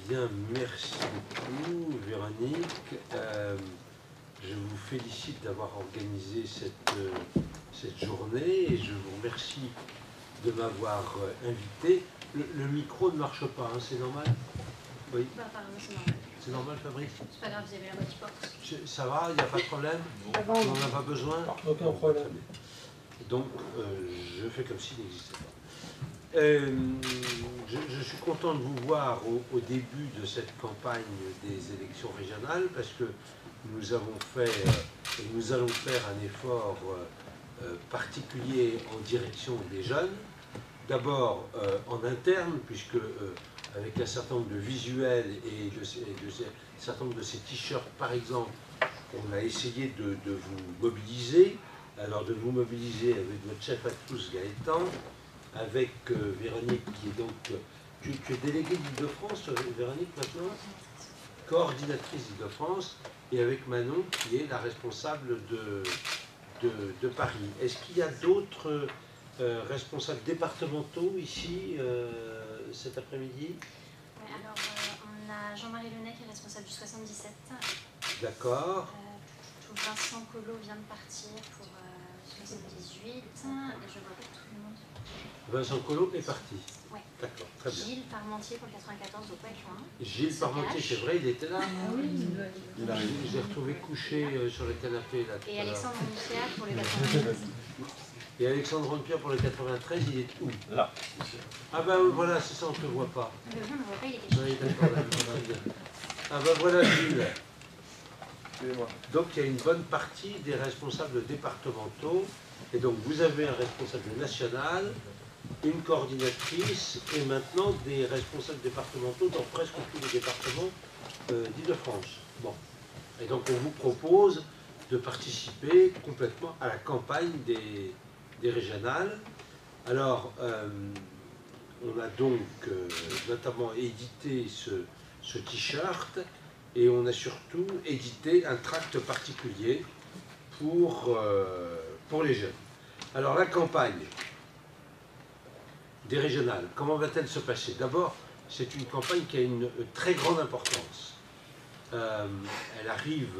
Bien, merci beaucoup, Véronique. Je vous félicite d'avoir organisé cette journée et je vous remercie de m'avoir invité. Le micro ne marche pas, hein, c'est normal? Oui. Bah, apparemment, c'est normal. C'est normal, Fabrice? C'est pas grave, vous avez la voix qui porte. Ça va, il n'y a pas de problème? On n'en a pas besoin? Aucun problème. Donc, je fais comme s'il n'existait pas. Je suis content de vous voir au début de cette campagne des élections régionales parce que nous avons fait et nous allons faire un effort particulier en direction des jeunes. D'abord en interne, puisque avec un certain nombre de visuels et un certain nombre de ces t-shirts par exemple, on a essayé de vous mobiliser. Alors de vous mobiliser avec votre chef à tous Gaëtan, avec Véronique qui est donc... Tu es déléguée d'Île-de-France, Véronique, maintenant? Coordinatrice d'Île-de-France, et avec Manon qui est la responsable de Paris. Est-ce qu'il y a d'autres responsables départementaux ici cet après-midi? Ouais, alors, on a Jean-Marie Lenet qui est responsable du 77. D'accord. Vincent Collot vient de partir pour 78. Et je vois pas tout le monde. Vincent Collot est parti. Ouais. D'accord, très bien. Gilles Parmentier pour le 94 doit pas être loin. Gilles Parmentier, c'est vrai, il était là. Ah oui, J'ai retrouvé couché sur le canapé là. Et Alexandre Ronpierre pour le 93. Et Alexandre Ronpierre pour le 93, il est où? Là. Ah ben voilà, c'est ça, on ne te voit pas. Le vieux, on ne voit pas, il est caché. Oui, d'accord, très bien. Ah ben voilà, Gilles. Donc il y a une bonne partie des responsables départementaux, et donc vous avez un responsable national, une coordinatrice, et maintenant des responsables départementaux dans presque tous les départements d'Île-de-France. Bon. Et donc on vous propose de participer complètement à la campagne des régionales. Alors, on a donc notamment édité ce t-shirt, et on a surtout édité un tract particulier pour les jeunes. Alors la campagne des régionales, comment va-t-elle se passer? D'abord, c'est une campagne qui a une très grande importance. Elle arrive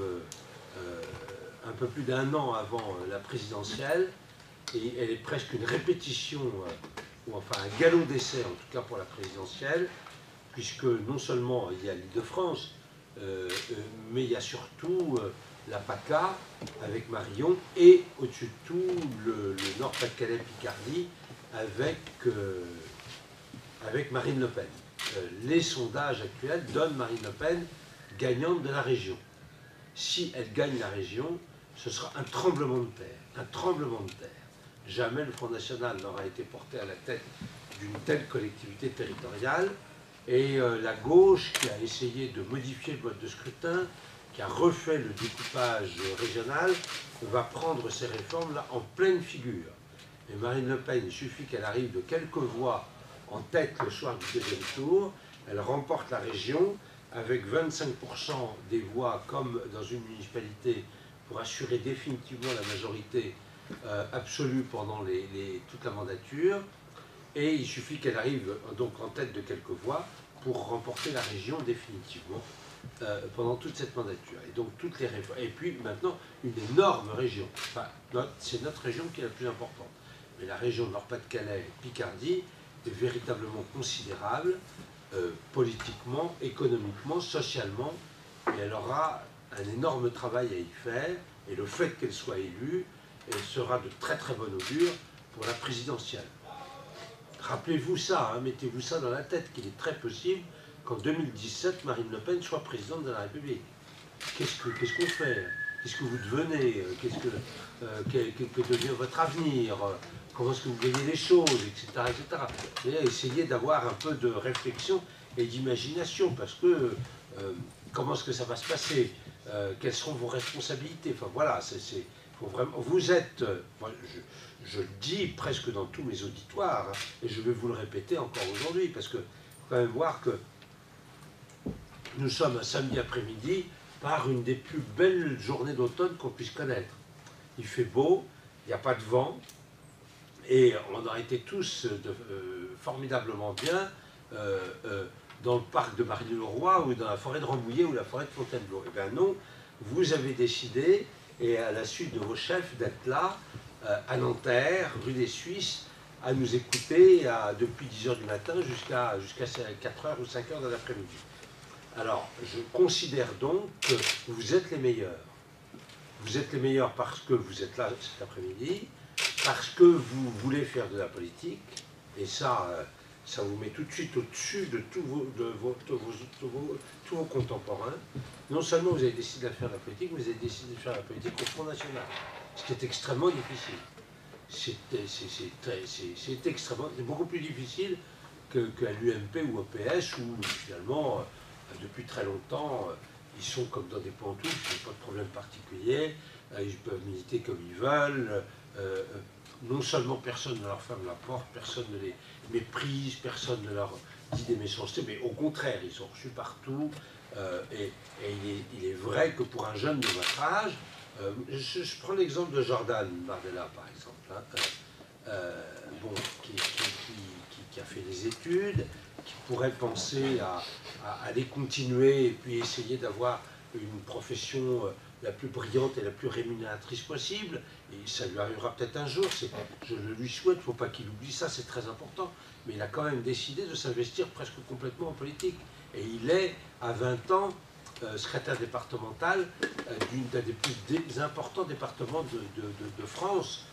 un peu plus d'un an avant la présidentielle, et elle est presque une répétition, ou enfin un galop d'essai en tout cas pour la présidentielle, puisque non seulement il y a l'Île-de-France, mais il y a surtout la PACA avec Marion, et au-dessus de tout le Nord-Pas-de-Calais-Picardie avec Marine Le Pen. Les sondages actuels donnent Marine Le Pen gagnante de la région. Si elle gagne la région, ce sera un tremblement de terre. Un tremblement de terre. Jamais le Front National n'aura été porté à la tête d'une telle collectivité territoriale. Et la gauche, qui a essayé de modifier le mode de scrutin, qui a refait le découpage régional, va prendre ces réformes-là en pleine figure. Et Marine Le Pen, il suffit qu'elle arrive de quelques voix en tête le soir du deuxième tour, elle remporte la région avec 25% des voix comme dans une municipalité pour assurer définitivement la majorité absolue pendant toute la mandature. Et il suffit qu'elle arrive donc en tête de quelques voix pour remporter la région définitivement pendant toute cette mandature. Et donc toutes les réformes. Et puis maintenant, une énorme région. Enfin, c'est notre région qui est la plus importante. Mais la région de Nord-Pas-de-Calais, Picardie, est véritablement considérable, politiquement, économiquement, socialement. Et elle aura un énorme travail à y faire. Et le fait qu'elle soit élue, elle sera de très très bon augure pour la présidentielle. Rappelez-vous ça, hein, mettez-vous ça dans la tête, qu'il est très possible qu'en 2017, Marine Le Pen soit présidente de la République. Qu'est-ce qu'on fait? Qu'est-ce que vous devenez? Que devient votre avenir? Comment est-ce que vous voyez les choses, etc. etc. Et essayez d'avoir un peu de réflexion et d'imagination, parce que comment est-ce que ça va se passer? Quelles seront vos responsabilités? Enfin voilà, faut vraiment, vous êtes, moi, je le dis presque dans tous mes auditoires, hein, et je vais vous le répéter encore aujourd'hui, parce que faut quand même voir que nous sommes un samedi après-midi par une des plus belles journées d'automne qu'on puisse connaître. Il fait beau, il n'y a pas de vent, et on a été tous formidablement bien dans le parc de Marly-le-Roi ou dans la forêt de Rambouillet ou la forêt de Fontainebleau. Eh bien non, vous avez décidé, et à la suite de vos chefs, d'être là, à Nanterre, rue des Suisses, à nous écouter depuis 10 h du matin jusqu'à 4 h ou 5 h de l'après-midi. Alors, je considère donc que vous êtes les meilleurs. Vous êtes les meilleurs parce que vous êtes là cet après-midi, parce que vous voulez faire de la politique, et ça, ça vous met tout de suite au-dessus de tous vos contemporains. Non seulement vous avez décidé de faire de la politique, vous avez décidé de faire de la politique au Front National, ce qui est extrêmement difficile. C'est beaucoup plus difficile qu'à l'UMP ou au PS, où finalement, depuis très longtemps, ils sont comme dans des pantoufles, ils n'ont pas de problème particulier, ils peuvent militer comme ils veulent. Non seulement personne ne leur ferme la porte, personne ne les méprise, personne ne leur dit des méchancetés, mais au contraire, ils sont reçus partout. Et il est vrai que pour un jeune de votre âge, je prends l'exemple de Jordan Bardella, par exemple, bon, qui a fait des études, qui pourrait penser à aller continuer et puis essayer d'avoir une profession la plus brillante et la plus rémunératrice possible, et ça lui arrivera peut-être un jour, je le lui souhaite, il ne faut pas qu'il oublie ça, c'est très important, mais il a quand même décidé de s'investir presque complètement en politique, et il est, à 20 ans, secrétaire départemental d'un des plus importants départements de France,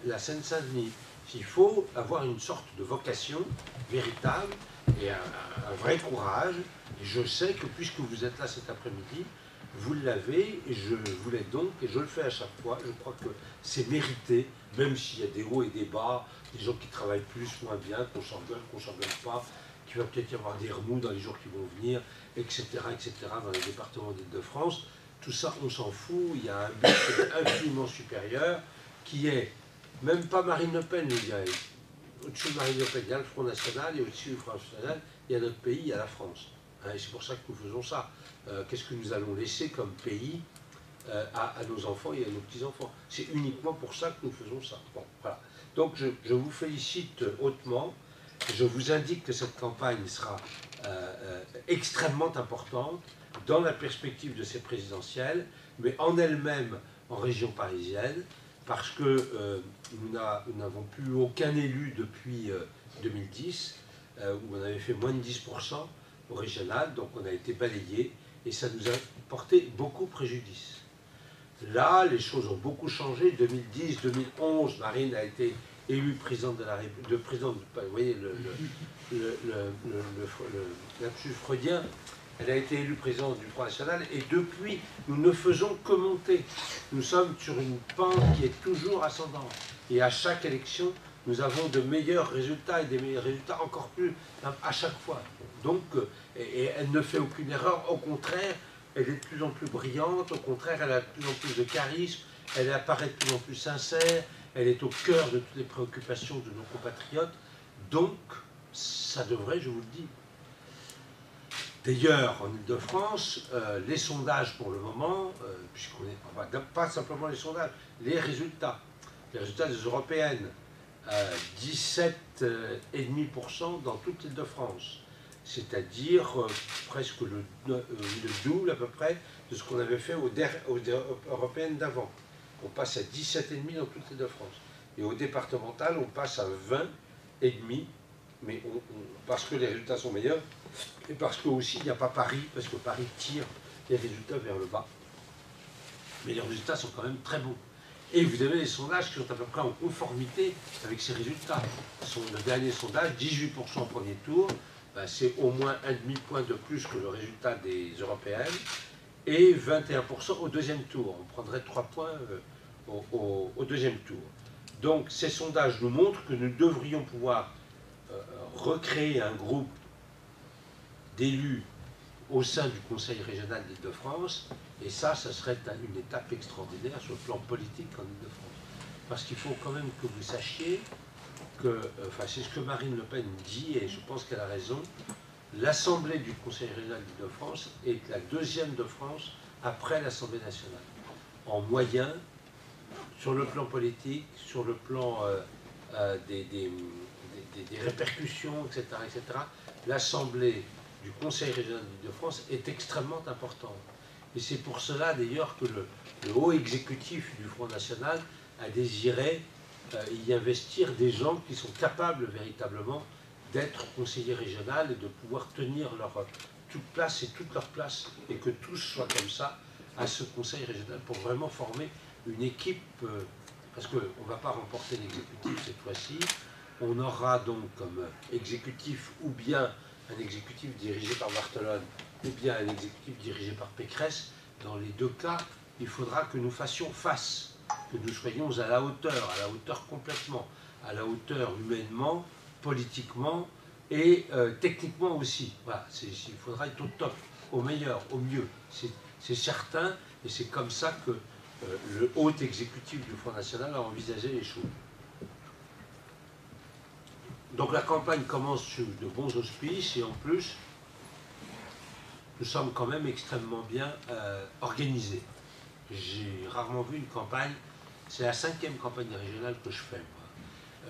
la Seine-Saint-Denis. Il faut avoir une sorte de vocation véritable et un vrai courage, et je sais que puisque vous êtes là cet après-midi, vous l'avez, et je vous l'aide donc, et je le fais à chaque fois. Je crois que c'est mérité, même s'il y a des hauts et des bas, des gens qui travaillent plus, moins bien, qu'on s'engueule pas, qu'il va peut-être y avoir des remous dans les jours qui vont venir, etc., dans les départements d'Île-de-France. Tout ça, on s'en fout. Il y a un but qui est infiniment supérieur, qui est, même pas Marine Le Pen, je dirais. Au-dessus de Marine Le Pen, il y a le Front National, et au-dessus du Front National, il y a notre pays, il y a la France. Et c'est pour ça que nous faisons ça. Qu'est-ce que nous allons laisser comme pays à nos enfants et à nos petits-enfants? C'est uniquement pour ça que nous faisons ça. Bon, voilà. Donc je vous félicite hautement. Je vous indique que cette campagne sera extrêmement importante dans la perspective de ces présidentielles, mais en elle-même en région parisienne, parce que nous n'avons plus aucun élu depuis 2010, où on avait fait moins de 10% au régional, donc on a été balayé, et ça nous a porté beaucoup préjudice. Là, les choses ont beaucoup changé. 2010, 2011, Marine a été élue présidente de la République. Vous voyez l'absus freudien. Elle a été élue présidente du Front National, et depuis, nous ne faisons que monter. Nous sommes sur une pente qui est toujours ascendante. Et à chaque élection, nous avons de meilleurs résultats, et des meilleurs résultats encore plus à chaque fois. Donc, et elle ne fait aucune erreur, au contraire, elle est de plus en plus brillante, au contraire, elle a de plus en plus de charisme, elle apparaît de plus en plus sincère, elle est au cœur de toutes les préoccupations de nos compatriotes. Donc, ça devrait, je vous le dis. D'ailleurs, en Ile-de-France, les sondages pour le moment, puisqu'on est pas simplement les sondages, les résultats des européennes, 17,5% dans toute l'Île-de-France, c'est-à-dire presque le double à peu près de ce qu'on avait fait aux européennes d'avant. On passe à 17,5% dans toute l'Île-de-France. Et au départemental, on passe à 20,5%, mais parce que les résultats sont meilleurs, et parce que aussi il n'y a pas Paris, parce que Paris tire les résultats vers le bas. Mais les résultats sont quand même très bons. Et vous avez les sondages qui sont à peu près en conformité avec ces résultats. Le dernier sondage, 18% au premier tour, ben c'est au moins un demi-point de plus que le résultat des européennes, et 21% au deuxième tour. On prendrait 3 points au deuxième tour. Donc ces sondages nous montrent que nous devrions pouvoir recréer un groupe d'élus au sein du Conseil régional d'Île-de-France, et ça serait une étape extraordinaire sur le plan politique en Île-de-France. Parce qu'il faut quand même que vous sachiez que, enfin c'est ce que Marine Le Pen dit, et je pense qu'elle a raison, l'Assemblée du Conseil régional d'Île-de-France est la deuxième de France après l'Assemblée nationale. En moyen, sur le plan politique, sur le plan des répercussions, etc., l'Assemblée du Conseil régional d'Île-de-France est extrêmement importante. Et c'est pour cela d'ailleurs que le haut exécutif du Front National a désiré y investir des gens qui sont capables véritablement d'être conseillers régionaux et de pouvoir tenir toute place et toute leur place, et que tous soient comme ça à ce conseil régional pour vraiment former une équipe, parce qu'on ne va pas remporter l'exécutif cette fois-ci. On aura donc comme exécutif ou bien un exécutif dirigé par Barthelone ou bien un exécutif dirigé par Pécresse. Dans les deux cas, il faudra que nous fassions face, que nous soyons à la hauteur complètement, à la hauteur humainement, politiquement et techniquement aussi. Voilà, il faudra être au top, au meilleur, au mieux. C'est certain, et c'est comme ça que le haut exécutif du Front National a envisagé les choses. Donc la campagne commence sur de bons auspices, et en plus, nous sommes quand même extrêmement bien organisés. J'ai rarement vu une campagne, c'est la 5e campagne régionale que je fais.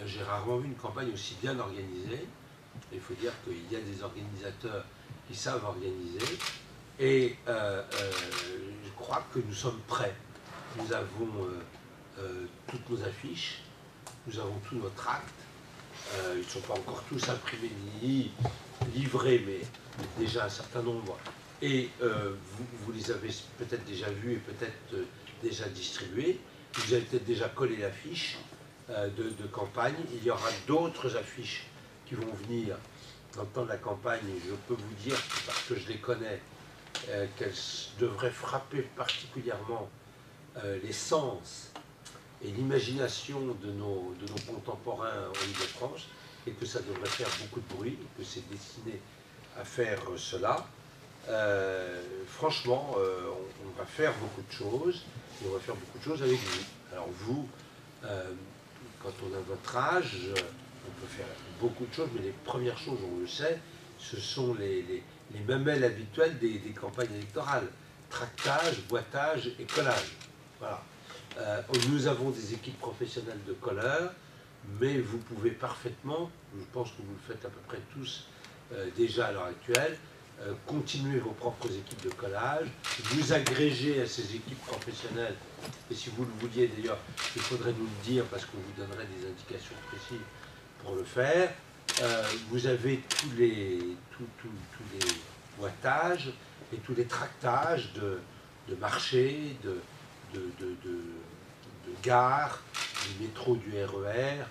J'ai rarement vu une campagne aussi bien organisée. Il faut dire qu'il y a des organisateurs qui savent organiser. Et je crois que nous sommes prêts. Nous avons toutes nos affiches, nous avons tous nos tracts. Ils ne sont pas encore tous imprimés ni livrés, mais déjà un certain nombre. Et vous les avez peut-être déjà vus et peut-être déjà distribués. Vous avez peut-être déjà collé l'affiche de campagne. Il y aura d'autres affiches qui vont venir dans le temps de la campagne. Et je peux vous dire, parce que je les connais, qu'elles devraient frapper particulièrement les sens et l'imagination de nos contemporains en Île-de-France, et que ça devrait faire beaucoup de bruit, et que c'est destiné à faire cela. Franchement, on va faire beaucoup de choses, et on va faire beaucoup de choses avec vous. Alors vous, quand on a votre âge, on peut faire beaucoup de choses, mais les premières choses, on le sait, ce sont les mamelles habituelles des campagnes électorales. Tractage, boitage et collage. Voilà. Nous avons des équipes professionnelles de colleurs, mais vous pouvez parfaitement, je pense que vous le faites à peu près tous déjà à l'heure actuelle, continuer vos propres équipes de collage, vous agréger à ces équipes professionnelles, et si vous le vouliez d'ailleurs, il faudrait nous le dire parce qu'on vous donnerait des indications précises pour le faire. Vous avez tous les boîtages et tous les tractages de marché, de gares, du métro, du RER,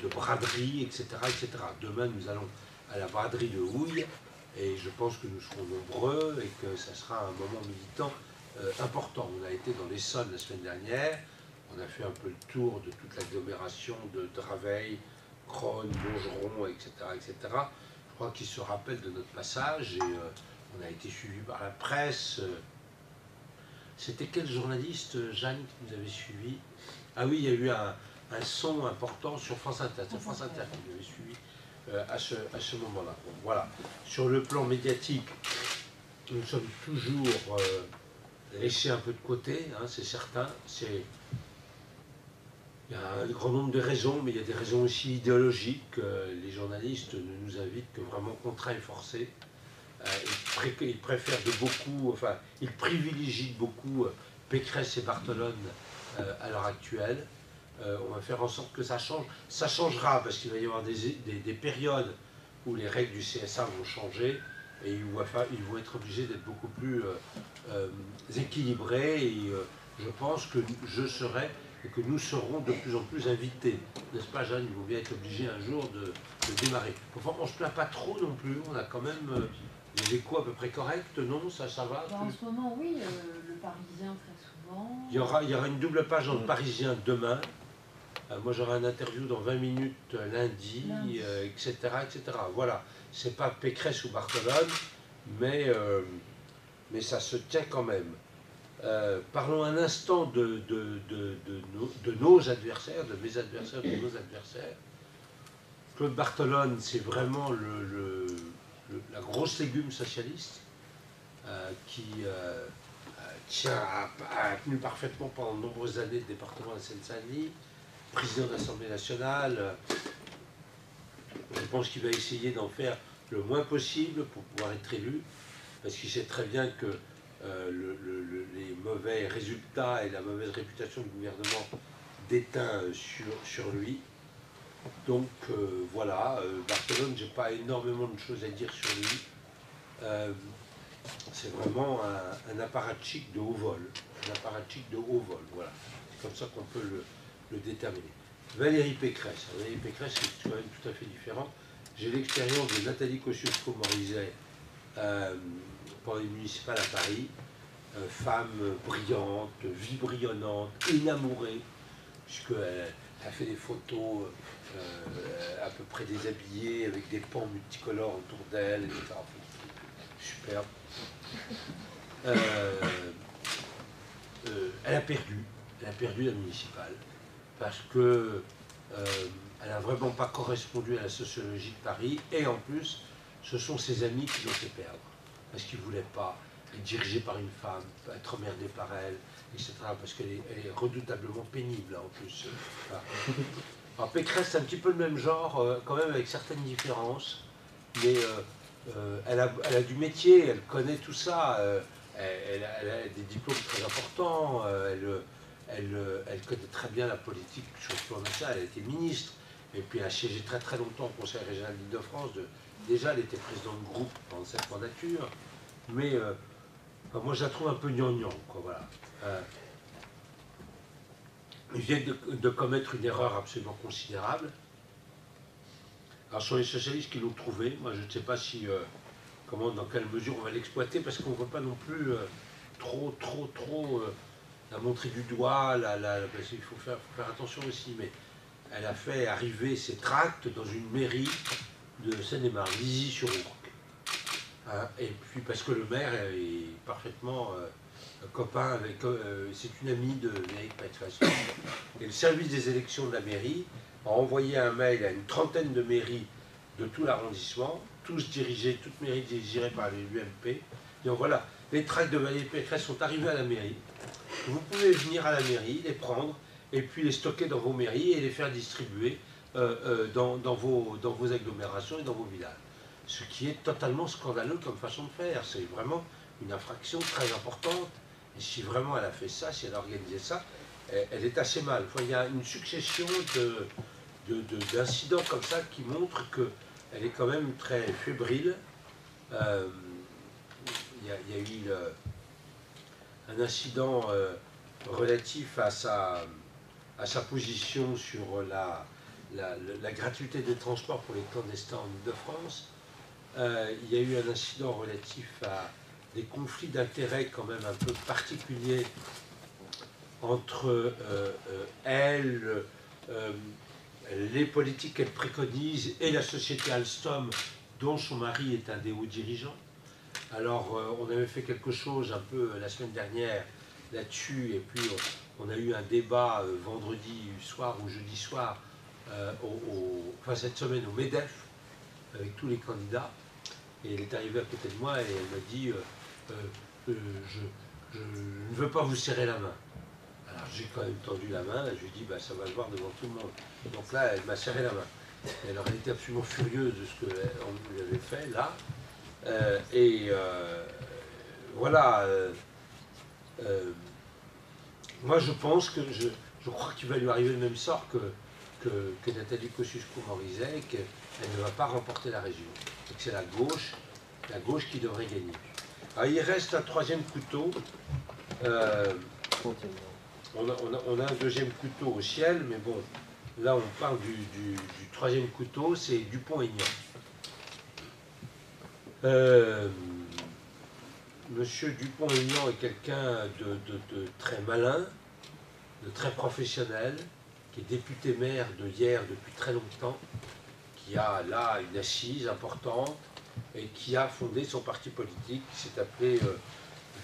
de braderie, etc., etc. Demain, nous allons à la braderie de Houille, et je pense que nous serons nombreux et que ça sera un moment militant important. On a été dans l'Essonne la semaine dernière, on a fait un peu le tour de toute l'agglomération de Draveil, Crosne, Montgeron, etc., etc. Je crois qu'ils se rappellent de notre passage, et on a été suivi par la presse. C'était quel journaliste, Jeanne, qui nous avait suivi? Ah oui, il y a eu un son important sur France Inter. C'est France Inter qui nous avait suivi à ce moment-là. Bon, voilà. Sur le plan médiatique, nous sommes toujours laissés un peu de côté, hein, c'est certain. Il y a un grand nombre de raisons, mais il y a des raisons aussi idéologiques. Les journalistes ne nous invitent que vraiment contraints et forcés. Ils préfèrent de beaucoup, enfin, ils privilégient beaucoup Pécresse et Barthelone à l'heure actuelle. On va faire en sorte que ça change. Ça changera parce qu'il va y avoir des périodes où les règles du CSA vont changer et ils vont être obligés d'être beaucoup plus équilibrés. Et je pense que je serai et que nous serons de plus en plus invités. N'est-ce pas, Jeanne? Il vaut bien être obligé un jour de démarrer. Enfin, on ne se plaint pas trop non plus. On a quand même des échos à peu près corrects, non? Ça va? En ce moment, oui, le Parisien très souvent. Il y aura une double page dans le Parisien demain. Moi, j'aurai un interview dans 20 minutes lundi. Etc., etc. Voilà. C'est pas Pécresse ou Barthelone, mais ça se tient quand même. Parlons un instant de nos adversaires, de mes adversaires, de nos adversaires. Claude Barthelone, c'est vraiment la grosse légume socialiste qui a tenu parfaitement pendant de nombreuses années le département de la Seine-Saint-Denis, président de l'Assemblée nationale. Je pense qu'il va essayer d'en faire le moins possible pour pouvoir être élu, parce qu'il sait très bien que les mauvais résultats et la mauvaise réputation du gouvernement déteint sur lui. Donc voilà, Barthelone, j'ai pas énormément de choses à dire sur lui. C'est vraiment un apparatchik de haut vol. Un apparatchik de haut vol, voilà. C'est comme ça qu'on peut le déterminer. Valérie Pécresse. Valérie Pécresse, c'est quand même tout à fait différent. J'ai l'expérience de Nathalie Kosciusko-Morizet pendant les municipales à Paris. Femme brillante, vibrillonnante, énamourée, puisqu'elle a fait des photos à peu près déshabillée, avec des pans multicolores autour d'elle, etc. Superbe. Elle a perdu la municipale, parce que elle n'a vraiment pas correspondu à la sociologie de Paris, et en plus, ce sont ses amis qui l'ont fait perdre, parce qu'ils ne voulaient pas être dirigés par une femme, être emmerdés par elle, etc., parce qu'elle est redoutablement pénible, en plus. Voilà. Alors Pécresse, c'est un petit peu le même genre, quand même avec certaines différences, mais elle a du métier, elle connaît tout ça, elle a des diplômes très importants, elle connaît très bien la politique sur le plan national, elle a été ministre, et puis elle a siégé très très longtemps au Conseil régional d'Île-de-France. Déjà, elle était présidente de groupe pendant cette mandature, mais enfin, moi je la trouve un peu gnangnan, quoi, voilà. Ils viennent de commettre une erreur absolument considérable. Alors, ce sont les socialistes qui l'ont trouvé. Moi, je ne sais pas si, dans quelle mesure on va l'exploiter, parce qu'on ne veut pas non plus trop la montrer du doigt. Parce qu'il faut faire attention aussi. Mais elle a fait arriver ses tracts dans une mairie de Seine-et-Marne, Lizy-sur-Ourcq. Hein, et puis, parce que le maire est parfaitement copain avec. C'est une amie de Valérie Pécresse. Et le service des élections de la mairie a envoyé un mail à une trentaine de mairies de tout l'arrondissement, toutes mairies dirigées par l'UMP, disant voilà, les tracts de Valérie Pécresse sont arrivés à la mairie, vous pouvez venir à la mairie, les prendre, et puis les stocker dans vos mairies et les faire distribuer dans vos agglomérations et dans vos villages. Ce qui est totalement scandaleux comme façon de faire, c'est vraiment une infraction très importante, et si vraiment elle a fait ça, si elle a organisé ça, elle est assez mal. Enfin, il y a une succession d'incidents comme ça qui montrent qu'elle est quand même très fébrile. Il y a eu un incident relatif à sa position sur la gratuité des transports pour les clandestins en Ile-de-France. Il y a eu un incident relatif à des conflits d'intérêts quand même un peu particuliers entre elle, les politiques qu'elle préconise et la société Alstom, dont son mari est un des hauts dirigeants. Alors, on avait fait quelque chose un peu la semaine dernière là-dessus, et puis on a eu un débat vendredi soir ou jeudi soir, enfin cette semaine au MEDEF, avec tous les candidats, et elle est arrivée à côté de moi et elle m'a dit je ne veux pas vous serrer la main. Alors j'ai quand même tendu la main, je lui ai dit bah, ça va le voir devant tout le monde. Donc là, elle m'a serré la main. Et alors elle était absolument furieuse de ce qu'on lui avait fait là. Voilà. Moi je pense que je crois qu'il va lui arriver le même sort que Nathalie Kosciusko-Morizet, qu'elle ne va pas remporter la région. Et que c'est la gauche qui devrait gagner. Alors il reste un troisième couteau. On a un deuxième couteau au ciel, mais bon, là on parle du troisième couteau, c'est Dupont-Aignan. Monsieur Dupont-Aignan est quelqu'un de très malin, de très professionnel, qui est député maire de Hyères depuis très longtemps, qui a là une assise importante et qui a fondé son parti politique qui s'est appelé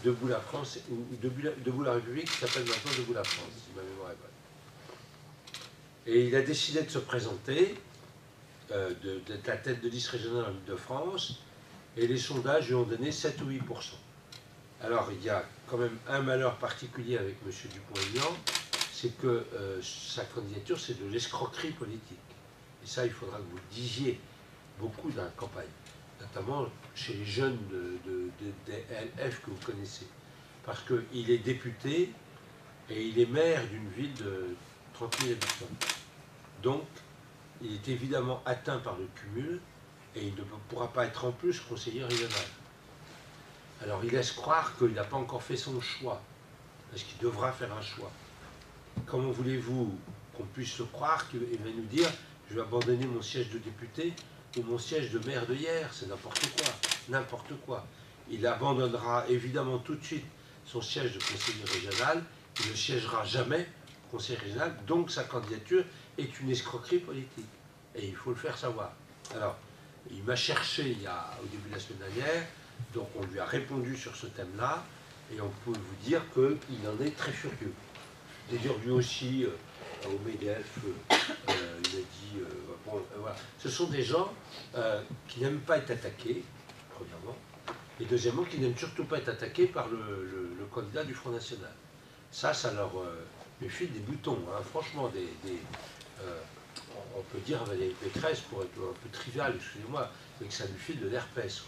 Debout la France, ou Debout la République, qui s'appelle maintenant Debout la France, si ma mémoire est bonne. Et il a décidé de se présenter, d'être la tête de liste régionale en Île-de-France, et les sondages lui ont donné 7 ou 8%. Alors il y a quand même un malheur particulier avec M. Dupont-Aignan, c'est que sa candidature, c'est de l'escroquerie politique. Et ça, il faudra que vous le disiez beaucoup dans la campagne. notamment chez les jeunes des LF que vous connaissez. Parce qu'il est député et il est maire d'une ville de 30 000 habitants. Donc, il est évidemment atteint par le cumul et il ne pourra pas être en plus conseiller régional. Alors, il laisse croire qu'il n'a pas encore fait son choix, parce qu'il devra faire un choix. Comment voulez-vous qu'on puisse le croire qu'il va nous dire « je vais abandonner mon siège de député ou mon siège de maire de hier », c'est n'importe quoi, n'importe quoi. Il abandonnera évidemment tout de suite son siège de conseiller régional, il ne siégera jamais conseiller régional, donc sa candidature est une escroquerie politique. Et il faut le faire savoir. Alors, il m'a cherché au début de la semaine dernière, donc on lui a répondu sur ce thème-là, et on peut vous dire qu'il en est très furieux. D'ailleurs, lui aussi, au MEDEF, il a dit, bon, voilà. Ce sont des gens qui n'aiment pas être attaqués, premièrement, et deuxièmement, qui n'aiment surtout pas être attaqués par le candidat du Front National. Ça leur file des boutons, hein. Franchement, on peut dire à Valérie Pécresse, pour être un peu trivial, excusez-moi, mais que ça lui file de l'herpès.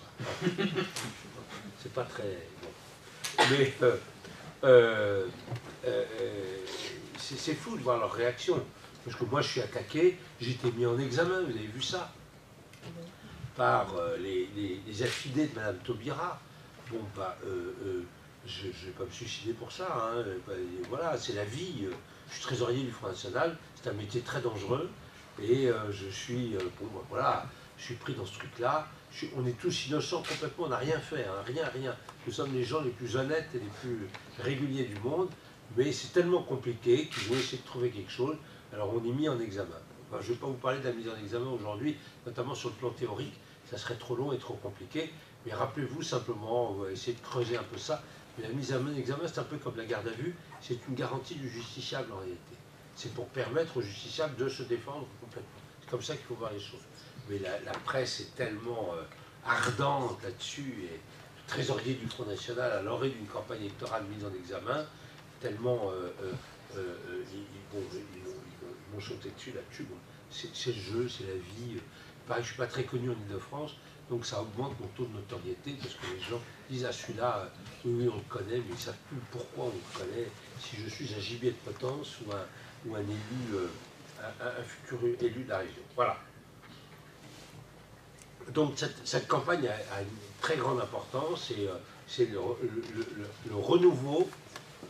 C'est pas très bon. Mais c'est fou de voir leur réaction. Parce que moi, je suis attaqué, j'ai été mis en examen, vous avez vu ça, par les affidés de Mme Taubira. Bon, bah, je ne vais pas me suicider pour ça. Hein. Voilà, c'est la vie. Je suis trésorier du Front National, c'est un métier très dangereux. Et je suis, bon, voilà, je suis pris dans ce truc-là. On est tous innocents complètement, on n'a rien fait, hein, rien. Nous sommes les gens les plus honnêtes et les plus réguliers du monde, mais c'est tellement compliqué qu'ils vont essayer de trouver quelque chose. Alors on est mis en examen. Enfin, je ne vais pas vous parler de la mise en examen aujourd'hui, notamment sur le plan théorique, ça serait trop long et trop compliqué. Mais rappelez-vous simplement, on va essayer de creuser un peu ça. Mais la mise en examen, c'est un peu comme la garde à vue, c'est une garantie du justiciable en réalité. C'est pour permettre au justiciable de se défendre complètement. C'est comme ça qu'il faut voir les choses. Mais la presse est tellement ardente là-dessus, et le trésorier du Front National à l'orée d'une campagne électorale mise en examen, tellement ils m'ont sauté dessus là-dessus. Bon, c'est le jeu, c'est la vie. Pareil, je ne suis pas très connu en Ile-de-France, donc ça augmente mon taux de notoriété, parce que les gens disent « ah, celui-là, oui, on le connaît, mais ils ne savent plus pourquoi on le connaît, si je suis un gibier de potence ou un élu, un futur élu de la région. » Voilà. Donc cette campagne a une très grande importance, et c'est le renouveau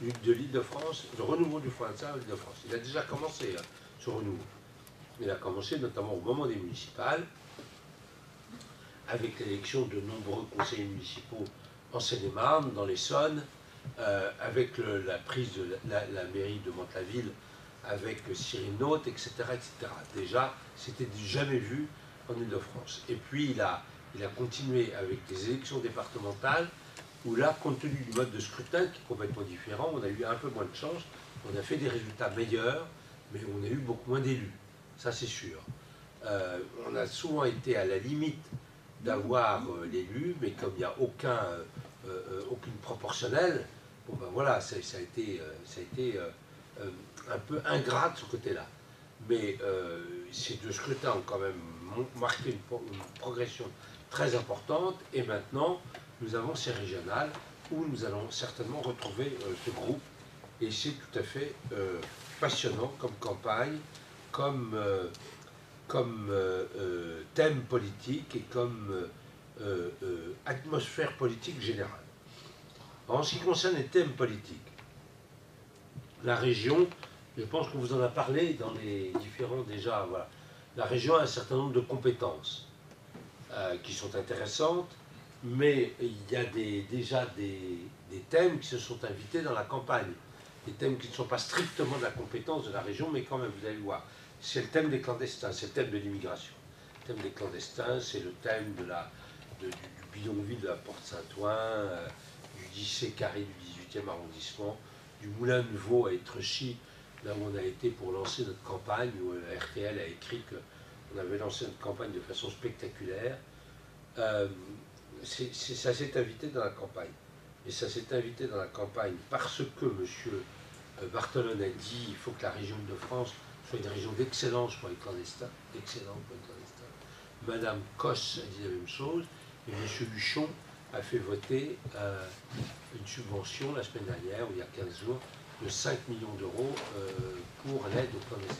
de l'Île-de-France, le renouveau du Front National de l'Île-de-France. Il a déjà commencé, ce renouveau. Il a commencé notamment au moment des municipales, avec l'élection de nombreux conseillers municipaux en Seine-et-Marne, dans l'Essonne, avec la prise de la mairie de Mantes-la-Ville, avec Cyril Naute, etc., etc. Déjà, c'était jamais vu en Île-de-France. Et puis, il a continué avec des élections départementales, où là, compte tenu du mode de scrutin, qui est complètement différent, on a eu un peu moins de chance, on a fait des résultats meilleurs, mais on a eu beaucoup moins d'élus. Ça, c'est sûr. On a souvent été à la limite d'avoir l'élu, mais comme il n'y a aucune proportionnelle, bon ben voilà, ça a été un peu ingrat de ce côté-là. Mais ces deux scrutins ont quand même marqué une progression très importante, et maintenant, nous avons ces régionales où nous allons certainement retrouver ce groupe, et c'est tout à fait passionnant comme campagne, comme thème politique et comme atmosphère politique générale. En ce qui concerne les thèmes politiques, la région, je pense qu'on vous en a parlé dans les différents déjà, voilà. La région a un certain nombre de compétences qui sont intéressantes, mais il y a déjà des thèmes qui se sont invités dans la campagne, des thèmes qui ne sont pas strictement de la compétence de la région, mais quand même, vous allez le voir. C'est le thème des clandestins, c'est le thème de l'immigration. Le thème des clandestins, c'est le thème du bidonville de la Porte Saint-Ouen, du 10C carré du 18e arrondissement, du Moulin de Vaux à Étrechy, là où on a été pour lancer notre campagne, où la RTL a écrit qu'on avait lancé notre campagne de façon spectaculaire. Ça s'est invité dans la campagne. Et ça s'est invité dans la campagne parce que M. Barthelone a dit qu'il faut que la région de France soit une région d'excellence pour les clandestins, excellente pour les clandestins. Madame Cosse a dit la même chose, Et M. Huchon a fait voter une subvention la semaine dernière, ou il y a 15 jours, de 5 millions d'euros pour l'aide aux clandestins.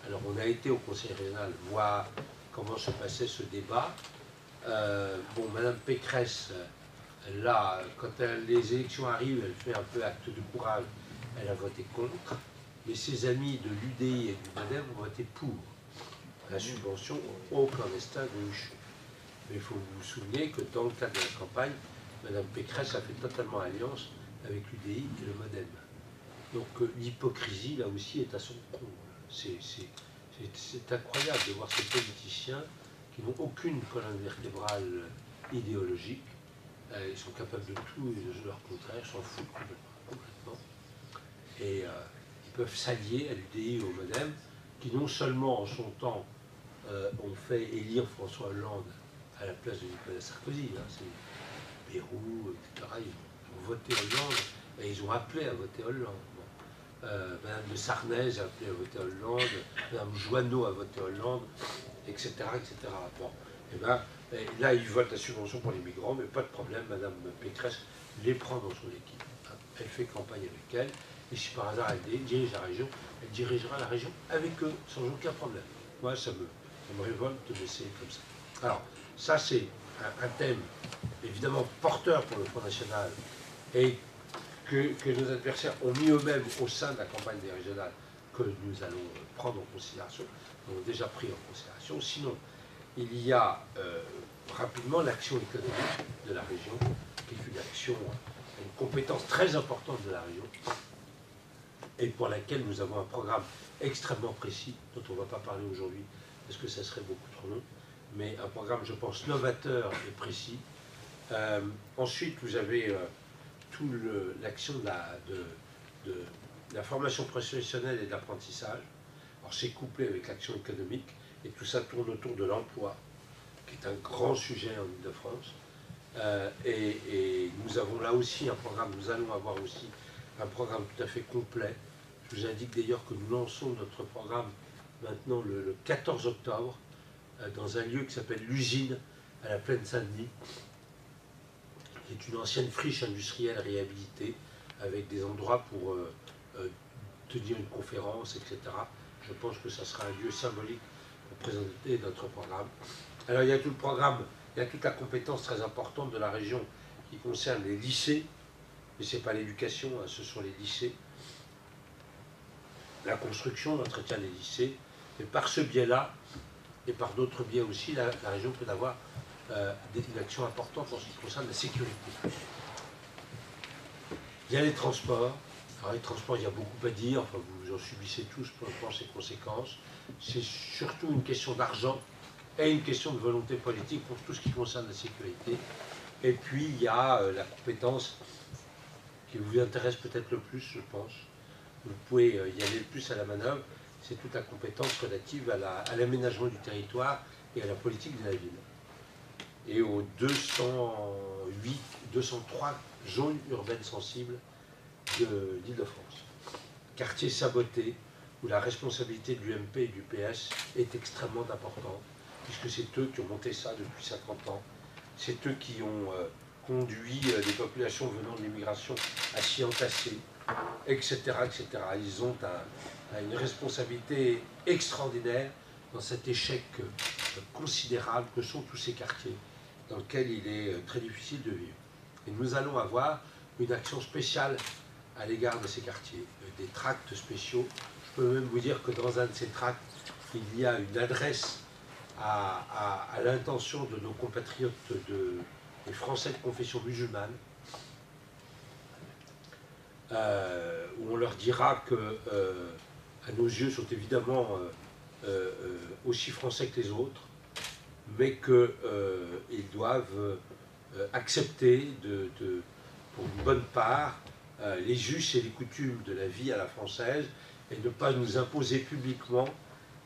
Alors on a été au Conseil régional voir comment se passait ce débat. Bon, Madame Pécresse, là, quand les élections arrivent, elle fait un peu acte de courage, elle a voté contre, mais ses amis de l'UDI et du MoDem ont voté pour la subvention aux clandestins de Huchon. Mais il faut vous souvenir que dans le cadre de la campagne, Mme Pécresse a fait totalement alliance avec l'UDI et le MoDem. Donc l'hypocrisie, là aussi, est à son comble. C'est incroyable de voir ces politiciens qui n'ont aucune colonne vertébrale idéologique. Ils sont capables de tout et de leur contraire, ils s'en foutent complètement. Et ils peuvent s'allier à l'UDI et au MoDem, qui non seulement en son temps ont fait élire François Hollande à la place de Nicolas Sarkozy, hein, c'est Bayrou, etc. Ils ont voté Hollande et ils ont appelé à voter Hollande. Madame de Sarnez a appelé à voter Hollande, Madame Joanneau a voté Hollande, etc. etc. Bon, et là, ils votent la subvention pour les migrants, mais pas de problème, Madame Pécresse les prend dans son équipe. Elle fait campagne avec elle, et si par hasard elle dirige la région, elle dirigera la région avec eux, sans aucun problème. Moi, ça me révolte de laisser comme ça. Alors, ça, c'est un thème évidemment porteur pour le Front National et que nos adversaires ont mis eux-mêmes au sein de la campagne des régionales, que nous allons prendre en considération, nous avons déjà pris en considération. Sinon, il y a rapidement l'action économique de la région, qui est une action, une compétence très importante de la région, et pour laquelle nous avons un programme extrêmement précis, dont on ne va pas parler aujourd'hui, parce que ça serait beaucoup trop long, mais un programme, je pense, novateur et précis. Ensuite, vous avez toute l'action de la formation professionnelle et de l'apprentissage. Alors, c'est couplé avec l'action économique, et tout ça tourne autour de l'emploi, qui est un grand sujet en Ile-de-France. Et nous avons là aussi un programme, nous allons avoir aussi un programme tout à fait complet. Je vous indique d'ailleurs que nous lançons notre programme maintenant le 14 octobre, dans un lieu qui s'appelle l'Usine, à la Plaine Saint-Denis, qui est une ancienne friche industrielle réhabilitée, avec des endroits pour tenir une conférence, etc. Je pense que ça sera un lieu symbolique pour présenter notre programme. Alors il y a tout le programme, il y a toute la compétence très importante de la région qui concerne les lycées, mais ce n'est pas l'éducation, hein, ce sont les lycées. La construction, l'entretien des lycées, et par ce biais-là, et par d'autres biais aussi, la région peut avoir une action importante en ce qui concerne la sécurité. Il y a les transports. Alors les transports, il y a beaucoup à dire, enfin, vous en subissez tous, peu importe ses conséquences. C'est surtout une question d'argent et une question de volonté politique pour tout ce qui concerne la sécurité. Et puis il y a la compétence qui vous intéresse peut-être le plus, je pense. Vous pouvez y aller le plus à la manœuvre, c'est toute la compétence relative à l'aménagement du territoire et à la politique de la ville. Et aux 203 zones urbaines sensibles d'Île-de-France. Quartier saboté, où la responsabilité de l'UMP et du PS est extrêmement importante, puisque c'est eux qui ont monté ça depuis 50 ans. C'est eux qui ont conduit les populations venant de l'immigration à s'y entasser, etc., etc. Ils ont une responsabilité extraordinaire dans cet échec considérable que sont tous ces quartiers, dans lesquels il est très difficile de vivre. Et nous allons avoir une action spéciale à l'égard de ces quartiers, des tracts spéciaux. Je peux même vous dire que dans un de ces tracts, il y a une adresse à l'intention de nos compatriotes des Français de confession musulmane, où on leur dira que, à nos yeux, sont évidemment aussi français que les autres, mais qu'ils doivent accepter, pour une bonne part, les us et les coutumes de la vie à la française et ne pas nous imposer publiquement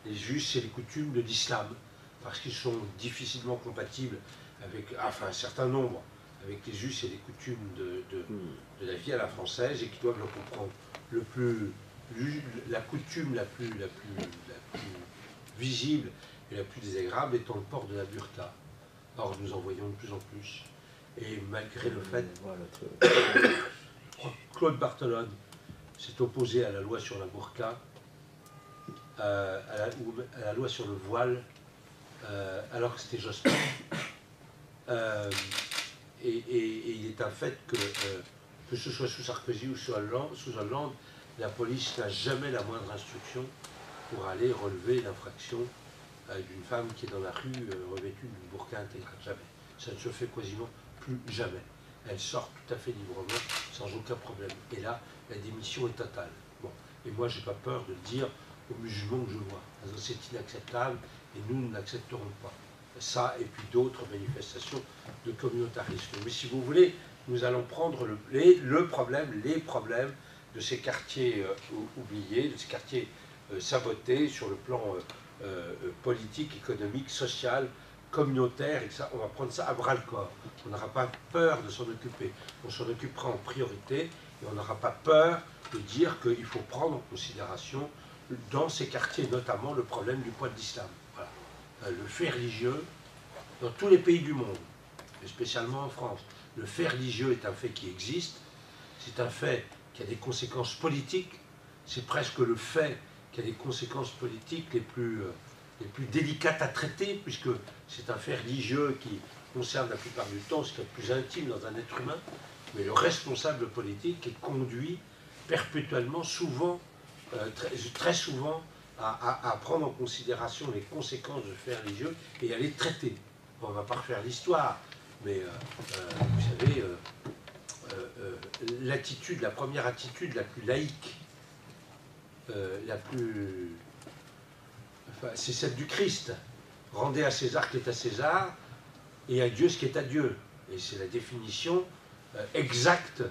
les us et les coutumes de l'islam, parce qu'ils sont difficilement compatibles avec, enfin un certain nombre, avec les us et les coutumes de la vie à la française, et qui doivent le comprendre. La coutume la plus visible et la plus désagréable étant le port de la burqa. Or, nous en voyons de plus en plus. Et malgré le fait, Claude Barthelone s'est opposé à la loi sur la burqa, ou à la loi sur le voile, alors que c'était Jospin. Et il est un fait que ce soit sous Sarkozy ou sous Hollande, la police n'a jamais la moindre instruction pour aller relever l'infraction d'une femme qui est dans la rue revêtue d'une burqa intégrale. Jamais. Ça ne se fait quasiment plus jamais. Elle sort tout à fait librement, sans aucun problème. Et là, la démission est totale. Bon. Et moi, je n'ai pas peur de le dire aux musulmans que je vois. C'est inacceptable et nous ne l'accepterons pas. Ça, et puis d'autres manifestations de communautarisme. Mais si vous voulez, nous allons prendre les problèmes de ces quartiers oubliés, de ces quartiers sabotés sur le plan politique, économique, social, communautaire, et ça, on va prendre ça à bras-le-corps. On n'aura pas peur de s'en occuper. On s'en occupera en priorité et on n'aura pas peur de dire qu'il faut prendre en considération dans ces quartiers, notamment le problème du poids de l'islam. Voilà. Le fait religieux, dans tous les pays du monde, et spécialement en France, le fait religieux est un fait qui existe, c'est un fait qui a des conséquences politiques, c'est presque le fait qui a des conséquences politiques les plus délicates à traiter, puisque c'est un fait religieux qui concerne la plupart du temps ce qui est le plus intime dans un être humain, mais le responsable politique est conduit perpétuellement, souvent, très souvent, à prendre en considération les conséquences de faits religieux et à les traiter. On ne va pas refaire l'histoire, mais vous savez, la première attitude la plus laïque, c'est celle du Christ. Rendez à César ce qui est à César et à Dieu ce qui est à Dieu. Et c'est la définition exacte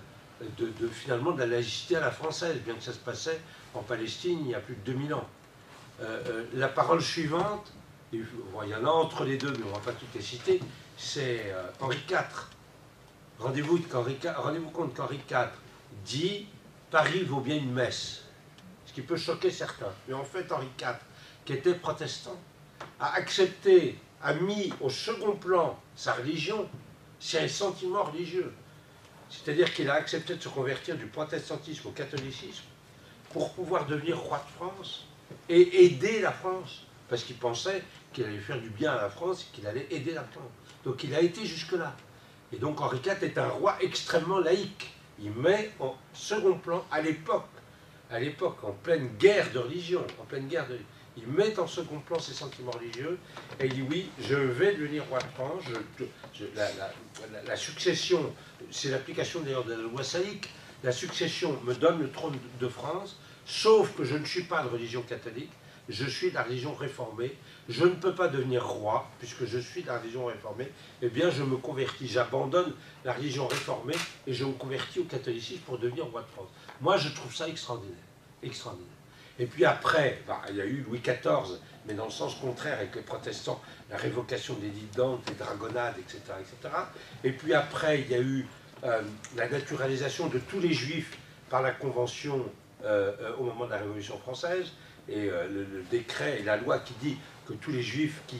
finalement de la laïcité à la française, bien que ça se passait en Palestine il y a plus de 2000 ans. La parole suivante, il y en a entre les deux, mais on ne va pas toutes les citer, c'est Henri IV. Rendez-vous compte qu'Henri IV dit « Paris vaut bien une messe », ce qui peut choquer certains. Mais en fait, Henri IV, qui était protestant, a mis au second plan sa religion, c'est un sentiment religieux. C'est-à-dire qu'il a accepté de se convertir du protestantisme au catholicisme pour pouvoir devenir roi de France et aider la France, parce qu'il pensait qu'il allait faire du bien à la France et qu'il allait aider la France. Donc il a été jusque-là. Et donc Henri IV est un roi extrêmement laïque. Il met en second plan, à l'époque, en pleine guerre de religion, il met en second plan ses sentiments religieux et il dit oui, je vais devenir roi de France. La succession, c'est l'application d'ailleurs de la loi Salique, la succession me donne le trône de France, sauf que je ne suis pas de religion catholique, je suis de la religion réformée, je ne peux pas devenir roi, puisque je suis de la religion réformée, eh bien je me convertis, j'abandonne la religion réformée et je me convertis au catholicisme pour devenir roi de France. Moi je trouve ça extraordinaire, extraordinaire. Et puis après, il y a eu Louis XIV, mais dans le sens contraire avec les protestants, la révocation des édits de Dante, les dragonnades, etc., etc. Et puis après, il y a eu la naturalisation de tous les juifs par la Convention au moment de la Révolution française, et le décret et la loi qui dit que tous les juifs qui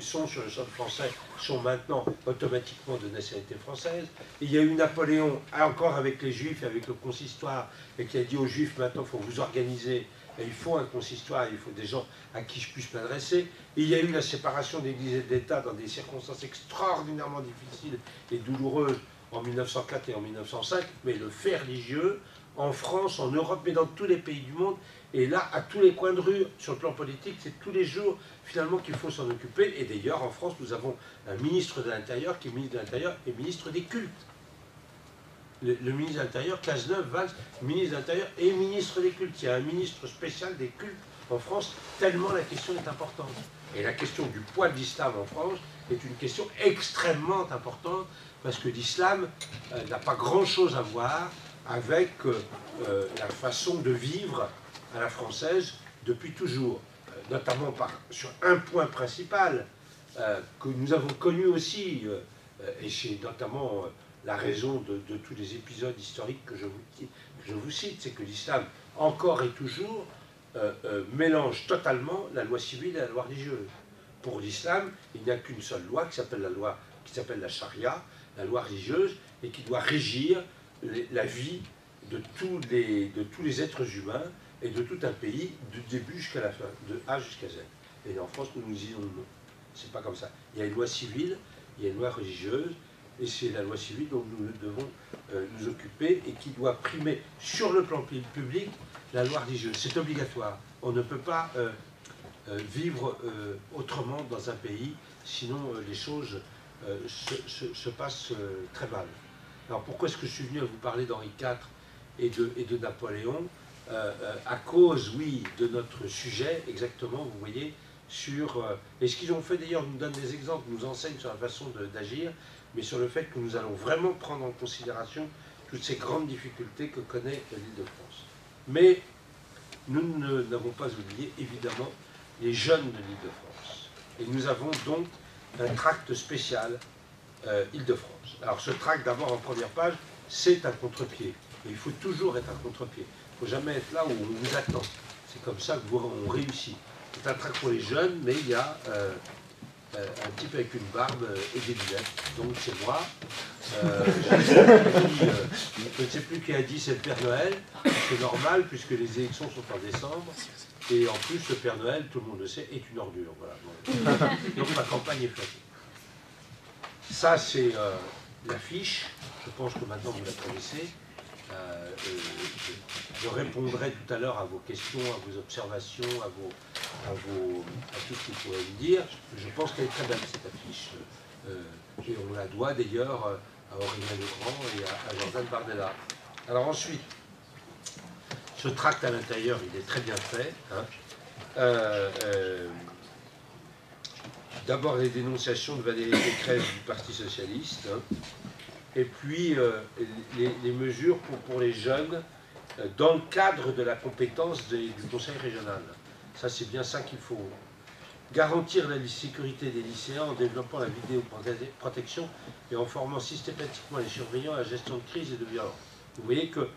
sont sur le sol français sont maintenant automatiquement de nationalité française. Et il y a eu Napoléon, encore avec les juifs, avec le consistoire, et qui a dit aux juifs, maintenant il faut vous organiser, et il faut un consistoire, il faut des gens à qui je puisse m'adresser. Et il y a eu la séparation d'Église et d'État dans des circonstances extraordinairement difficiles et douloureuses en 1904 et en 1905, mais le fait religieux, en France, en Europe, mais dans tous les pays du monde, et là, à tous les coins de rue, sur le plan politique, c'est tous les jours, finalement, qu'il faut s'en occuper. Et d'ailleurs, en France, nous avons un ministre de l'Intérieur qui est ministre de l'Intérieur et ministre des cultes. Le ministre de l'Intérieur, Cazeneuve, Valls, ministre de l'Intérieur et ministre des cultes. Il y a un ministre spécial des cultes en France, tellement la question est importante. Et la question du poids de l'islam en France est une question extrêmement importante, parce que l'islam n'a pas grand-chose à voir avec la façon de vivre à la française depuis toujours, notamment sur un point principal que nous avons connu aussi, et c'est notamment la raison de tous les épisodes historiques que je vous cite, c'est que l'islam, encore et toujours, mélange totalement la loi civile et la loi religieuse. pour l'islam, il n'y a qu'une seule loi qui s'appelle la charia, la loi religieuse, et qui doit régir la vie de tous les êtres humains et de tout un pays, du début jusqu'à la fin, de A jusqu'à Z. Et en France, nous disons non. C'est pas comme ça. Il y a une loi civile, il y a une loi religieuse, et c'est la loi civile dont nous devons nous occuper et qui doit primer sur le plan public la loi religieuse. C'est obligatoire. On ne peut pas vivre autrement dans un pays, sinon les choses se passent très mal. Alors pourquoi est-ce que je suis venu à vous parler d'Henri IV et de Napoléon? À cause, oui, de notre sujet, exactement, vous voyez, et ce qu'ils ont fait d'ailleurs nous donne des exemples, nous enseigne sur la façon d'agir, mais sur le fait que nous allons vraiment prendre en considération toutes ces grandes difficultés que connaît l'Île-de-France. Mais nous n'avons pas oublié, évidemment, les jeunes de l'Île-de-France. Et nous avons donc un tract spécial Île-de-France. Alors ce tract, d'abord en première page, c'est un contre-pied. Il faut toujours être un contre-pied. Il ne faut jamais être là où on vous attend. C'est comme ça qu'on réussit. C'est un tract pour les jeunes, mais il y a un type avec une barbe et des lunettes. Donc c'est moi. Je ne sais plus qui a dit c'est le Père Noël. C'est normal puisque les élections sont en décembre. Et en plus, le Père Noël, tout le monde le sait, est une ordure. Voilà. Donc ma campagne est faite. Ça, c'est l'affiche. Je pense que maintenant vous la connaissez. Je répondrai tout à l'heure à vos questions, à vos observations, à tout ce que vous pourrez me dire. Je pense qu'elle est très belle, cette affiche. Et on la doit d'ailleurs à Aurélien Legrand et à Jordan Bardella. Alors ensuite, ce tract à l'intérieur, il est très bien fait. D'abord les dénonciations de Valérie Pécresse du Parti Socialiste, et puis les mesures pour les jeunes dans le cadre de la compétence du Conseil régional. Ça, c'est bien ça qu'il faut. Garantir la sécurité des lycéens en développant la vidéoprotection et en formant systématiquement les surveillants à la gestion de crise et de violence. Vous voyez que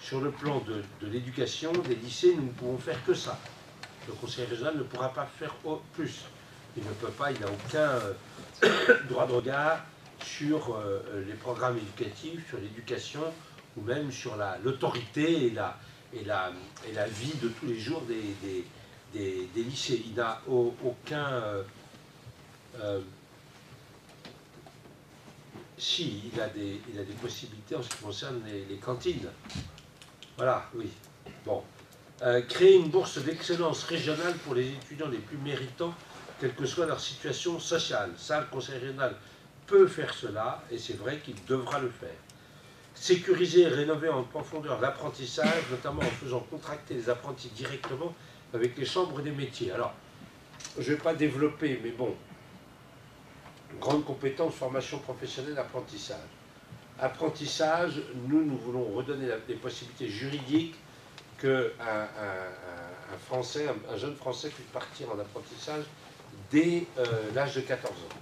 sur le plan de l'éducation, des lycées, nous ne pouvons faire que ça. Le Conseil régional ne pourra pas faire plus. Il ne peut pas, il n'a aucun droit de regard sur les programmes éducatifs, sur l'éducation, ou même sur l'autorité et la vie de tous les jours des lycées. Il n'a aucun... si, il a des possibilités en ce qui concerne les cantines. Voilà, oui. Bon. Créer une bourse d'excellence régionale pour les étudiants les plus méritants, quelle que soit leur situation sociale. Ça, le Conseil régional peut faire cela, et c'est vrai qu'il devra le faire. Sécuriser et rénover en profondeur l'apprentissage, notamment en faisant contracter les apprentis directement avec les chambres des métiers. Alors, je ne vais pas développer, mais bon, grande compétence, formation professionnelle, apprentissage. Apprentissage, nous voulons redonner des possibilités juridiques qu'un Français, un jeune Français puisse partir en apprentissage dès l'âge de 14 ans.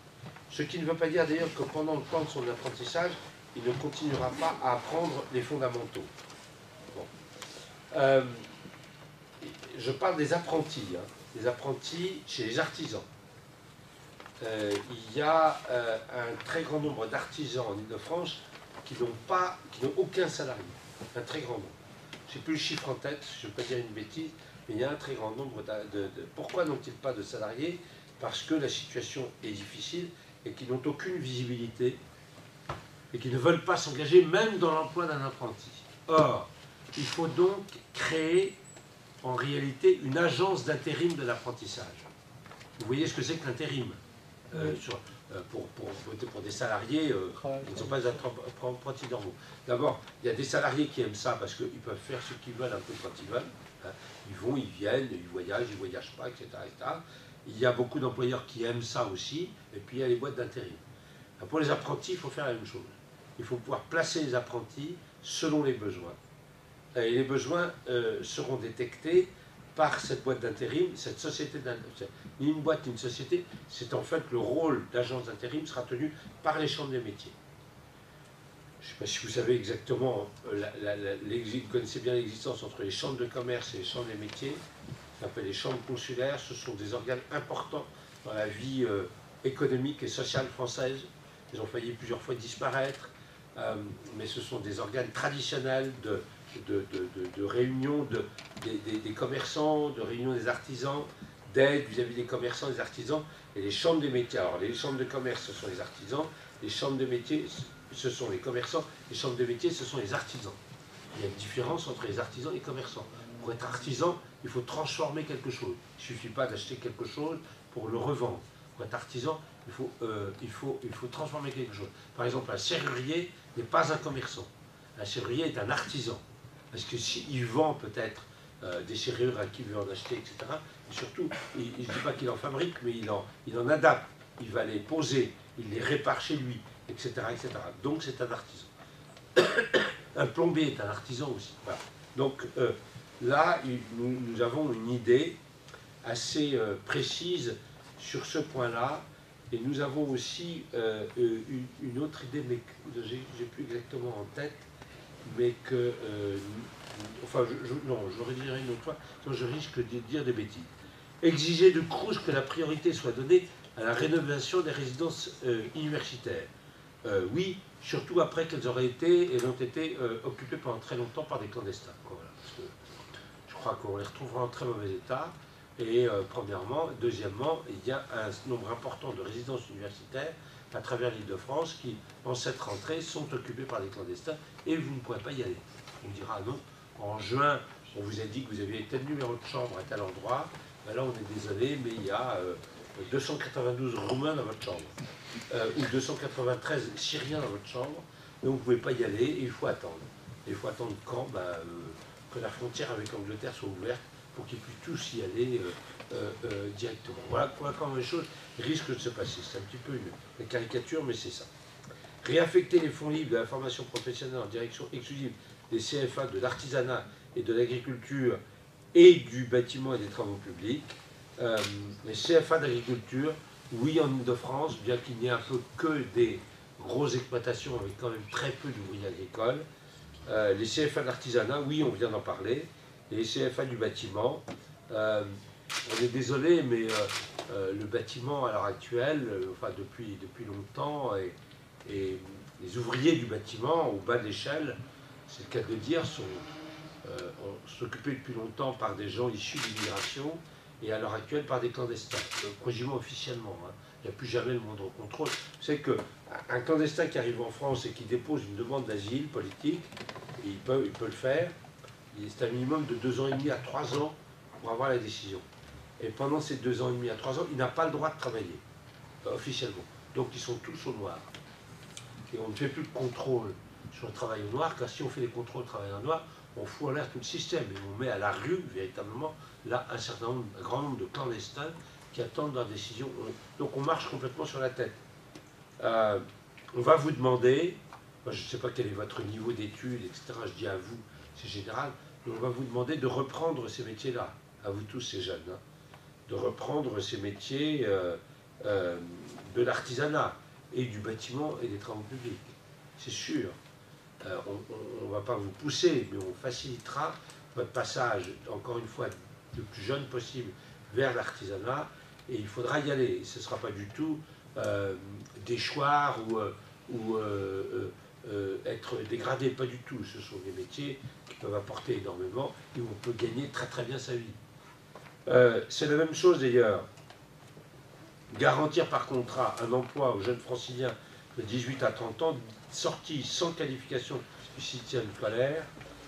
Ce qui ne veut pas dire d'ailleurs que pendant le temps de son apprentissage, il ne continuera pas à apprendre les fondamentaux. Bon. Je parle des apprentis, des apprentis chez les artisans. Il y a un très grand nombre d'artisans en Île-de-France qui n'ont aucun salarié. Un très grand nombre. Je n'ai plus le chiffre en tête, je ne veux pas dire une bêtise, mais il y a un très grand nombre Pourquoi n'ont-ils pas de salariés? Parce que la situation est difficile et qu'ils n'ont aucune visibilité et qu'ils ne veulent pas s'engager même dans l'emploi d'un apprenti. Or, il faut donc créer en réalité une agence d'intérim de l'apprentissage. Vous voyez ce que c'est que l'intérim pour des salariés qui ne sont pas apprentis normaux. D'abord, il y a des salariés qui aiment ça parce qu'ils peuvent faire ce qu'ils veulent un peu quand ils veulent. Ils vont, ils viennent, ils ne voyagent pas, etc., etc. Il y a beaucoup d'employeurs qui aiment ça aussi, et puis il y a les boîtes d'intérim. Pour les apprentis, il faut faire la même chose. Il faut pouvoir placer les apprentis selon les besoins. Et les besoins seront détectés par cette boîte d'intérim, cette société d'intérim. Ni une boîte, ni une société, c'est en fait le rôle d'agence d'intérim sera tenu par les chambres des métiers. Je ne sais pas si vous savez exactement, vous connaissez bien l'existence entre les chambres de commerce et les chambres des métiers, ça s'appelle les chambres consulaires, ce sont des organes importants dans la vie économique et sociale française. Ils ont failli plusieurs fois disparaître, mais ce sont des organes traditionnels de réunion des commerçants, de réunion des artisans, d'aide vis-à-vis des commerçants et des artisans, et les chambres des métiers. Alors les chambres de commerce, ce sont les artisans, les chambres de métiers, ce sont les commerçants, les chambres de métiers, ce sont les artisans. Il y a une différence entre les artisans et les commerçants. Pour être artisan, il faut transformer quelque chose. Il ne suffit pas d'acheter quelque chose pour le revendre. Pour être artisan, il faut transformer quelque chose. Par exemple, un serrurier n'est pas un commerçant. Un serrurier est un artisan. Parce que s'il vend peut-être des serrures à qui veut en acheter, etc., et surtout, il ne dit pas qu'il en fabrique, mais il en adapte. Il va les poser, il les répare chez lui, etc. etc. Donc c'est un artisan. Un plombier est un artisan aussi. Voilà. Donc là, nous avons une idée assez précise sur ce point-là. Et nous avons aussi une autre idée, mais que j'ai plus exactement en tête, mais que... enfin, je le redirai une autre fois, sinon je risque de dire des bêtises. Exiger de Crous que la priorité soit donnée à la rénovation des résidences universitaires. Oui, surtout après qu'elles auraient été et ont été occupées pendant très longtemps par des clandestins. Voilà, parce que je crois qu'on les retrouvera en très mauvais état. Et premièrement, deuxièmement, il y a un nombre important de résidences universitaires à travers l'Île-de-France qui, en cette rentrée, sont occupées par des clandestins et vous ne pourrez pas y aller. On vous dira non. En juin, on vous a dit que vous aviez tel numéro de chambre à tel endroit. Ben là, on est désolé, mais il y a 292 Roumains dans votre chambre ou 293 Syriens dans votre chambre. Donc vous ne pouvez pas y aller et il faut attendre. Et il faut attendre quand que la frontière avec l'Angleterre soit ouverte pour qu'ils puissent tous y aller directement. Voilà comment les choses risquent de se passer. C'est un petit peu une caricature, mais c'est ça. Réaffecter les fonds libres de la formation professionnelle en direction exclusive des CFA, de l'artisanat et de l'agriculture et du bâtiment et des travaux publics. Les CFA d'agriculture, oui, en Ile-de-France, bien qu'il n'y ait un peu que des grosses exploitations avec quand même très peu d'ouvriers agricoles. Les CFA d'artisanat, oui, on vient d'en parler. Et les CFA du bâtiment, on est désolé, mais le bâtiment à l'heure actuelle, enfin depuis longtemps, et les ouvriers du bâtiment, au bas de l'échelle, c'est le cas de dire, sont s'occuper depuis longtemps par des gens issus de l'immigration et à l'heure actuelle par des clandestins, quasiment officiellement. Hein. Il n'y a plus jamais le moindre contrôle. C'est qu'un clandestin qui arrive en France et qui dépose une demande d'asile politique, il peut le faire, c'est un minimum de 2 ans et demi à 3 ans pour avoir la décision. Et pendant ces 2 ans et demi à 3 ans, il n'a pas le droit de travailler, officiellement. Donc ils sont tous au noir. Et on ne fait plus de contrôle sur le travail au noir, car si on fait des contrôles au travail au noir, on fout en l'air tout le système et on met à la rue, véritablement, là, un grand nombre de clandestins qui attendent leur décision. Donc on marche complètement sur la tête. On va vous demander, moi, je ne sais pas quel est votre niveau d'études, etc., je dis à vous, c'est général, mais on va vous demander de reprendre ces métiers-là, à vous tous ces jeunes, hein, de reprendre ces métiers de l'artisanat et du bâtiment et des travaux publics. C'est sûr. On ne va pas vous pousser, mais on facilitera votre passage, encore une fois, le plus jeune possible vers l'artisanat, et il faudra y aller. Ce ne sera pas du tout déchoir ou être dégradé, pas du tout. Ce sont des métiers qui peuvent apporter énormément et où on peut gagner très très bien sa vie. C'est la même chose d'ailleurs. Garantir par contrat un emploi aux jeunes franciliens de 18 à 30 ans sortis sans qualification du système scolaire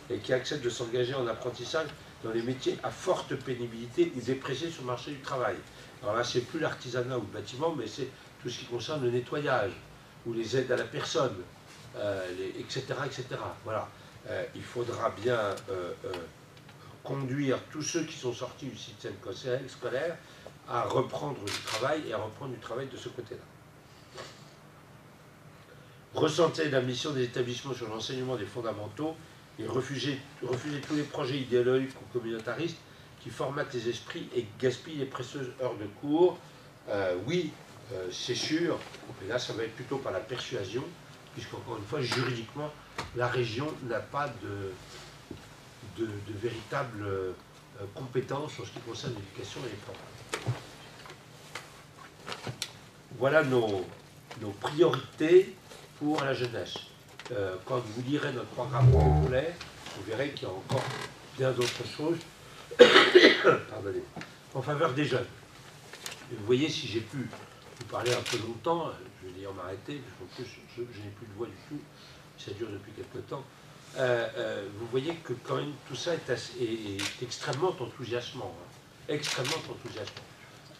et qui acceptent de s'engager en apprentissage dans les métiers à forte pénibilité ou dépréciés sur le marché du travail. Alors là, c'est plus l'artisanat ou le bâtiment, mais c'est tout ce qui concerne le nettoyage ou les aides à la personne, etc., etc. Voilà. Il faudra bien conduire tous ceux qui sont sortis du système scolaire à reprendre du travail et à reprendre du travail de ce côté-là. Ressentir la mission des établissements sur l'enseignement des fondamentaux et refuser tous les projets idéologiques ou communautaristes qui formatent les esprits et gaspillent les précieuses heures de cours. Oui, c'est sûr, mais là ça va être plutôt par la persuasion, puisqu'encore une fois, juridiquement, la région n'a pas de véritable compétence en ce qui concerne l'éducation et les programmes. voilà nos priorités pour la jeunesse. Quand vous lirez notre programme complet, vous verrez qu'il y a encore bien d'autres choses pardonnez, en faveur des jeunes. Et vous voyez, si j'ai pu vous parler un peu longtemps, je vais d'ailleurs m'arrêter, parce qu'en plus je n'ai plus de voix du tout, ça dure depuis quelque temps. Vous voyez que quand même tout ça est extrêmement enthousiasmant. Hein, extrêmement enthousiasmant.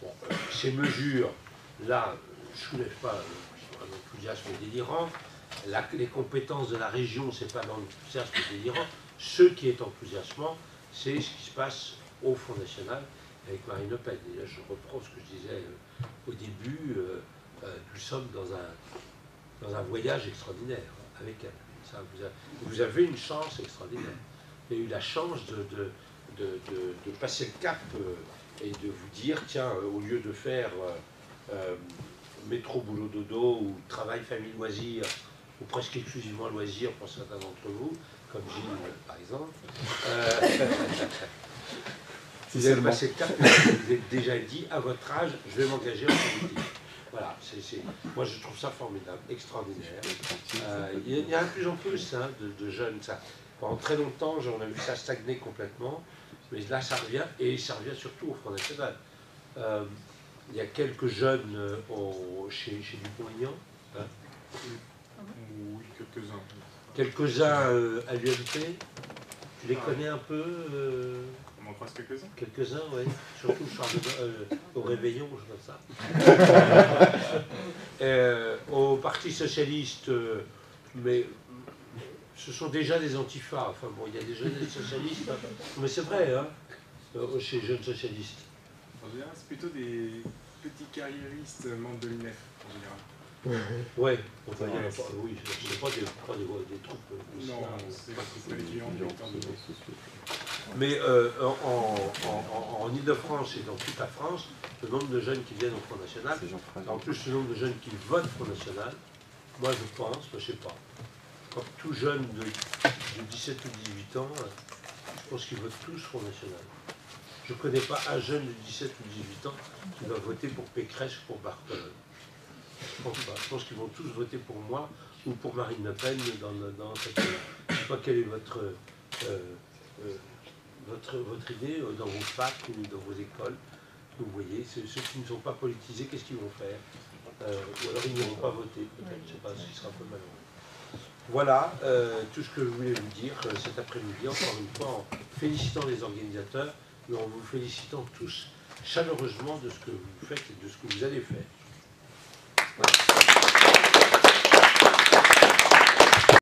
Bon, ces mesures-là ne soulèvent pas un enthousiasme délirant. Les compétences de la région, ce n'est pas l'enthousiasme délirant. Ce qui est enthousiasmant, c'est ce qui se passe au Front National avec Marine Le Pen. Et là, je reprends ce que je disais au début, nous sommes dans un voyage extraordinaire avec elle. Ça, vous avez une chance extraordinaire. Vous avez eu la chance de passer le cap et de vous dire, tiens, au lieu de faire métro, boulot, dodo, ou travail, famille, loisirs, ou presque exclusivement loisirs pour certains d'entre vous, comme Gilles par exemple, vous avez passé le cap, vous avez déjà dit, à votre âge, je vais m'engager en politique. Voilà, moi je trouve ça formidable, extraordinaire. Il y a de plus en plus hein, de jeunes. Ça. Pendant très longtemps, on a vu ça stagner complètement, mais là ça revient, et ça revient surtout au Front National. Il y a quelques jeunes chez Dupont-Aignan. Hein. Oui, quelques-uns. Quelques-uns à l'UMP. Tu les connais un peu On en croise quelques-uns. Quelques-uns, oui. Surtout au réveillon, je vois ça. Au Parti Socialiste, mais ce sont déjà des antifas. Enfin bon, il y a déjà des socialistes. Mais c'est vrai, hein, chez les jeunes socialistes. En général, c'est plutôt des petits carriéristes membres de l'INEF, en général. Ouais, enfin, oui, c'est pas des troupes. Non, c'est pas les clients mais en Ile-de-France et dans toute la France, le nombre de jeunes qui viennent au Front National, en plus le nombre de jeunes qui votent Front National, moi je pense, je sais pas, quand tout jeune de 17 ou 18 ans, je pense qu'ils votent tous Front National. Je ne connais pas un jeune de 17 ou 18 ans qui va voter pour Pécresse ou pour Barthelone. Je pense pas. Je pense qu'ils vont tous voter pour moi ou pour Marine Le Pen dans cette... Je ne sais pas quelle est votre idée dans vos facs ou dans vos écoles. Vous voyez, ceux qui ne sont pas politisés, qu'est-ce qu'ils vont faire ou alors ils n'iront pas voter, peut-être, je ne sais pas, ce qui sera un peu malheureux. Voilà tout ce que je voulais vous dire cet après-midi, encore une fois, en félicitant les organisateurs, mais en vous félicitant tous chaleureusement de ce que vous faites et de ce que vous allez faire.